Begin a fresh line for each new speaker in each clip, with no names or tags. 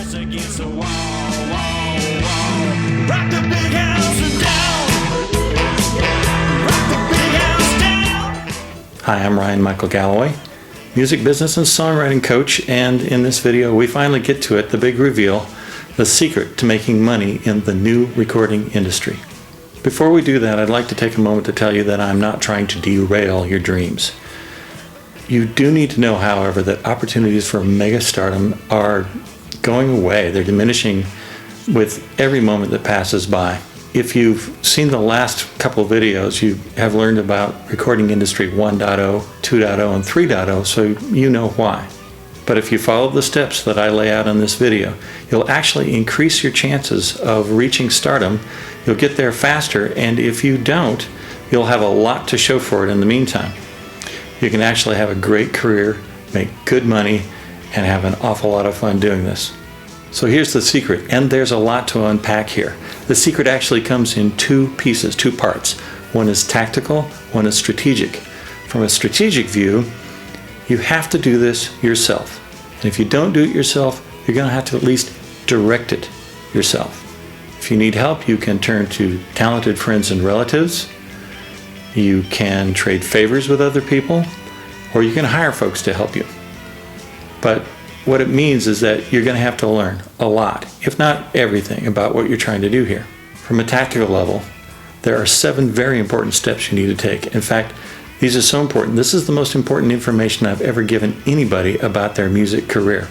face against the wall, rock the big house down. Rock the big house down.
Hi, I'm Michael Galloway, music business and songwriting coach, and in this video we finally get to it, the big reveal, the secret to making money in the new recording industry. Before we do that, I'd like to take a moment to tell you that I'm not trying to derail your dreams. You do need to know, however, that opportunities for mega-stardom are going away. They're diminishing with every moment that passes by. If you've seen the last couple of videos, you have learned about recording industry 1.0, 2.0, and 3.0, so you know why. But if you follow the steps that I lay out in this video, you'll actually increase your chances of reaching stardom. You'll get there faster, and if you don't, you'll have a lot to show for it in the meantime. You can actually have a great career, make good money, and have an awful lot of fun doing this. So here's the secret, and there's a lot to unpack here. The secret actually comes in two pieces, two parts. One is tactical, one is strategic. From a strategic view, you have to do this yourself. And if you don't do it yourself, you're going to have to at least direct it yourself. If you need help, you can turn to talented friends and relatives. You can trade favors with other people, or you can hire folks to help you. But what it means is that you're going to have to learn a lot, if not everything, about what you're trying to do here. From a tactical level, there are 7 very important steps you need to take. In fact, these are so important. This is the most important information I've ever given anybody about their music career.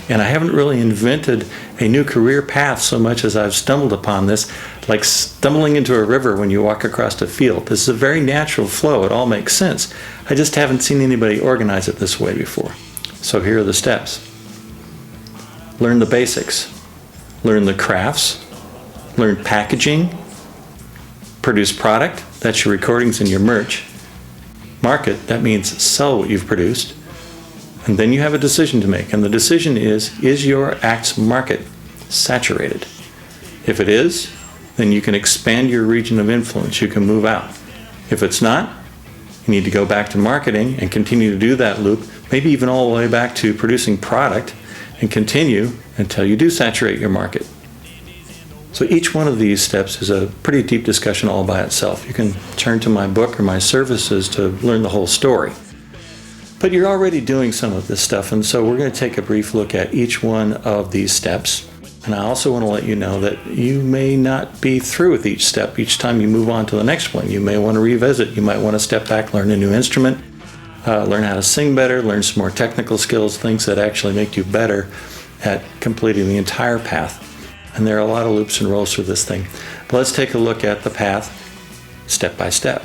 And I haven't really invented a new career path so much as I've stumbled upon this, like stumbling into a river when you walk across a field. This is a very natural flow. It all makes sense. I just haven't seen anybody organize it this way before. So here are the steps. Learn the basics. Learn the crafts. Learn packaging. Produce product. That's your recordings and your merch. Market. That means sell what you've produced. And then you have a decision to make. And the decision is your act's market saturated? If it is, then you can expand your region of influence. You can move out. If it's not, you need to go back to marketing and continue to do that loop, maybe even all the way back to producing product, and continue until you do saturate your market. So each one of these steps is a pretty deep discussion all by itself. You can turn to my book or my services to learn the whole story. But you're already doing some of this stuff, and so we're going to take a brief look at each one of these steps. And I also want to let you know that you may not be through with each step. Each time you move on to the next one, you may want to revisit. You might want to step back, learn a new instrument, learn how to sing better, learn some more technical skills, things that actually make you better at completing the entire path. And there are a lot of loops and rolls through this thing. But let's take a look at the path step by step.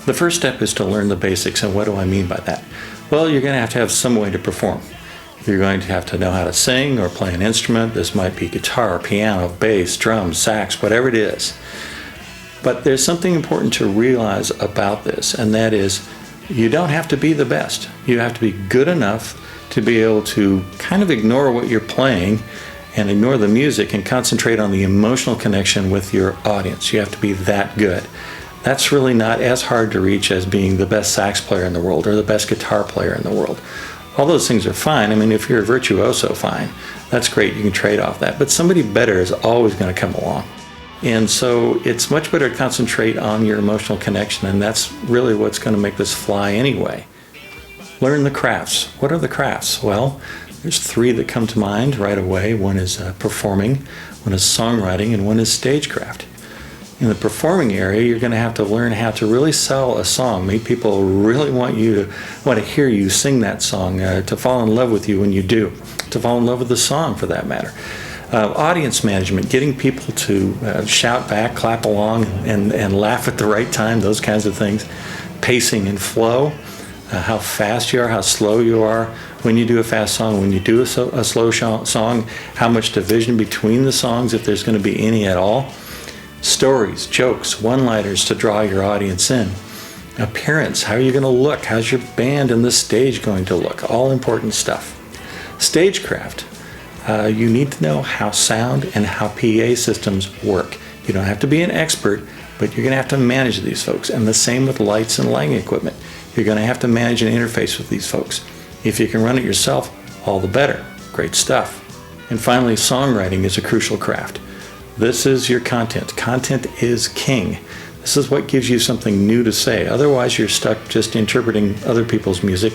The first step is to learn the basics, and what do I mean by that? Well, you're going to have some way to perform. You're going to have to know how to sing or play an instrument. This might be guitar, piano, bass, drums, sax, whatever it is. But there's something important to realize about this, and that is you don't have to be the best. You have to be good enough to be able to kind of ignore what you're playing and ignore the music and concentrate on the emotional connection with your audience. You have to be that good. That's really not as hard to reach as being the best sax player in the world or the best guitar player in the world. All those things are fine. I mean, if you're a virtuoso, fine. That's great. You can trade off that. But somebody better is always going to come along. And so it's much better to concentrate on your emotional connection, and that's really what's going to make this fly anyway. Learn the crafts. What are the crafts? Well, there's 3 that come to mind right away. One is performing, one is songwriting, and one is stagecraft. In the performing area, you're going to have to learn how to really sell a song. Make people really want to hear you sing that song, to fall in love with you when you do, to fall in love with the song for that matter. Audience management, getting people to shout back, clap along, and laugh at the right time, those kinds of things. Pacing and flow, how fast you are, how slow you are when you do a fast song, when you do a slow song, how much division between the songs, if there's going to be any at all. Stories, jokes, one-liners to draw your audience in. Appearance, how are you going to look? How's your band and the stage going to look? All important stuff. Stagecraft, you need to know how sound and how PA systems work. You don't have to be an expert, but you're going to have to manage these folks. And the same with lights and lighting equipment. You're going to have to manage and interface with these folks. If you can run it yourself, all the better. Great stuff. And finally, songwriting is a crucial craft. This is your content. Content is king. This is what gives you something new to say. Otherwise, you're stuck just interpreting other people's music,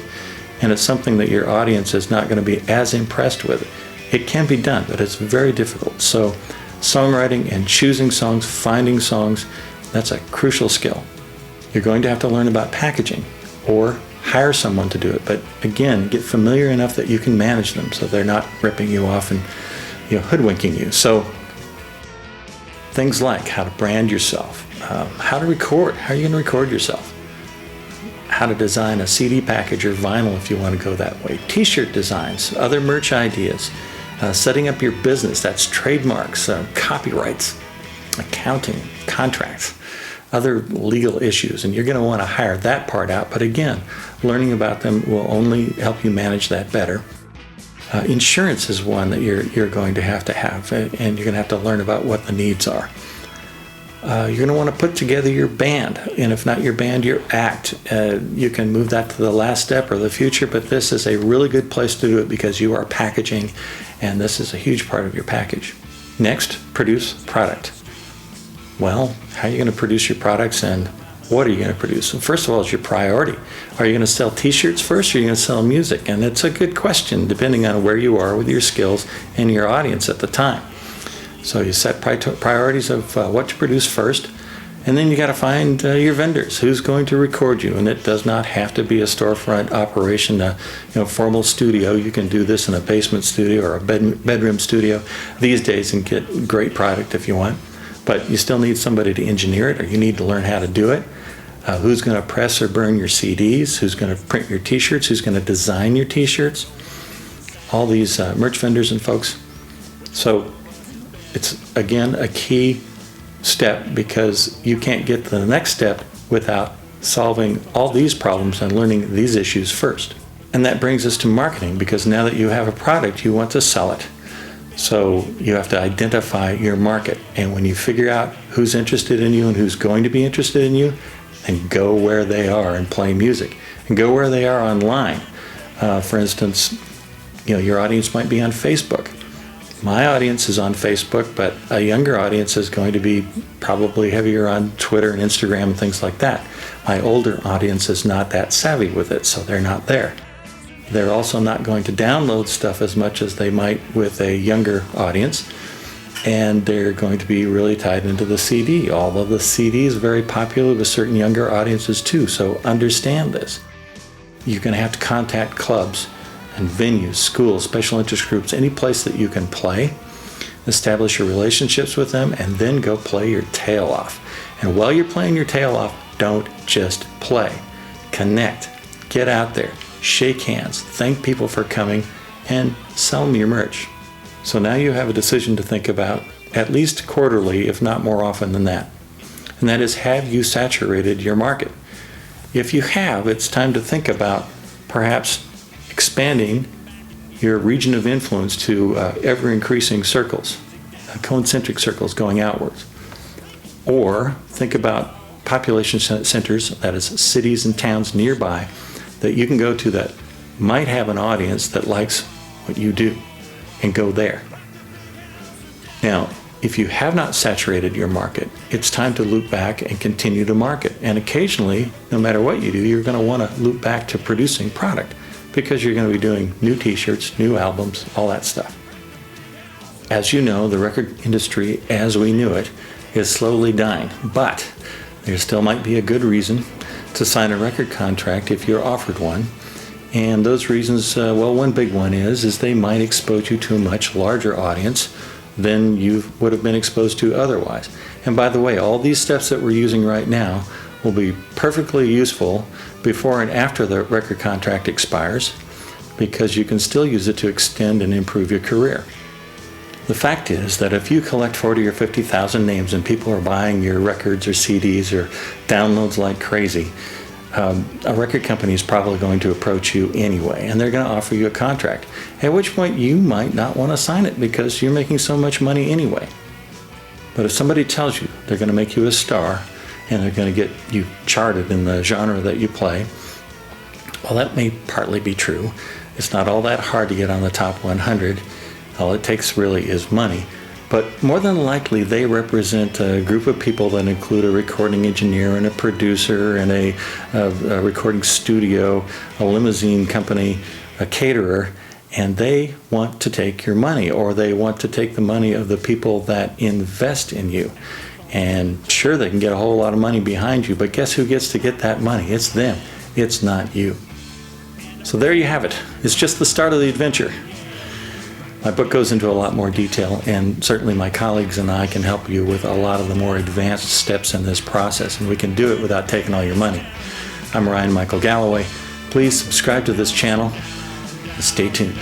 and it's something that your audience is not going to be as impressed with. It can be done, but it's very difficult. So songwriting and choosing songs, finding songs, that's a crucial skill. You're going to have to learn about packaging or hire someone to do it. But again, get familiar enough that you can manage them so they're not ripping you off and hoodwinking you. So things like how to brand yourself, how to record, how are you going to record yourself, how to design a CD package or vinyl if you want to go that way, t-shirt designs, other merch ideas, setting up your business, that's trademarks, copyrights, accounting, contracts, other legal issues, and you're going to want to hire that part out. But again, learning about them will only help you manage that better. Insurance is one that you're going to have, and you're going to have to learn about what the needs are. You're going to want to put together your band, and if not your band, your act. You can move that to the last step or the future, but this is a really good place to do it because you are packaging, and this is a huge part of your package. Next, produce product. Well, how are you going to produce your products, and what are you going to produce? Well, first of all, is your priority. Are you going to sell t-shirts first, or are you going to sell music? And it's a good question depending on where you are with your skills and your audience at the time. So you set priorities of what to produce first, and then you got to find your vendors. Who's going to record you? And it does not have to be a storefront operation, formal studio. You can do this in a basement studio or a bedroom studio these days and get great product if you want. But you still need somebody to engineer it, or you need to learn how to do it. Who's going to press or burn your CDs? Who's going to print your t-shirts? Who's going to design your t-shirts? All these merch vendors and folks. So it's, again, a key step because you can't get to the next step without solving all these problems and learning these issues first. And that brings us to marketing, because now that you have a product, you want to sell it. So you have to identify your market. And when you figure out who's interested in you and who's going to be interested in you, then go where they are and play music. And go where they are online. For instance, your audience might be on Facebook. My audience is on Facebook, but a younger audience is going to be probably heavier on Twitter and Instagram and things like that. My older audience is not that savvy with it, so they're not there. They're also not going to download stuff as much as they might with a younger audience, and they're going to be really tied into the CD, although the CD is very popular with certain younger audiences too, so understand this. You're going to have to contact clubs and venues, schools, special interest groups, any place that you can play, establish your relationships with them, and then go play your tail off. And while you're playing your tail off, don't just play. Connect. Get out there. Shake hands, thank people for coming, and sell them your merch. So now you have a decision to think about, at least quarterly, if not more often than that. And that is, have you saturated your market? If you have, it's time to think about perhaps expanding your region of influence to ever-increasing circles, concentric circles going outwards. Or think about population centers, that is cities and towns nearby, that you can go to that might have an audience that likes what you do, and go there. Now, if you have not saturated your market, it's time to loop back and continue to market. And occasionally, no matter what you do, you're going to want to loop back to producing product, because you're going to be doing new t-shirts, new albums, all that stuff. As you know, the record industry as we knew it is slowly dying, but there still might be a good reason to sign a record contract if you're offered one. And those reasons, one big one is they might expose you to a much larger audience than you would have been exposed to otherwise. And by the way, all these steps that we're using right now will be perfectly useful before and after the record contract expires, because you can still use it to extend and improve your career. The fact is that if you collect 40 or 50,000 names and people are buying your records or CDs or downloads like crazy, a record company is probably going to approach you anyway, and they're going to offer you a contract, at which point you might not want to sign it because you're making so much money anyway. But if somebody tells you they're going to make you a star and they're going to get you charted in the genre that you play, well, that may partly be true. It's not all that hard to get on the top 100. All it takes really is money. But more than likely, they represent a group of people that include a recording engineer and a producer and a recording studio, a limousine company, a caterer, and they want to take your money, or they want to take the money of the people that invest in you. And sure, they can get a whole lot of money behind you, but guess who gets to get that money? It's them. It's not you. So there you have it. It's just the start of the adventure. My book goes into a lot more detail, and certainly my colleagues and I can help you with a lot of the more advanced steps in this process, and we can do it without taking all your money. I'm Michael Galloway. Please subscribe to this channel and stay tuned.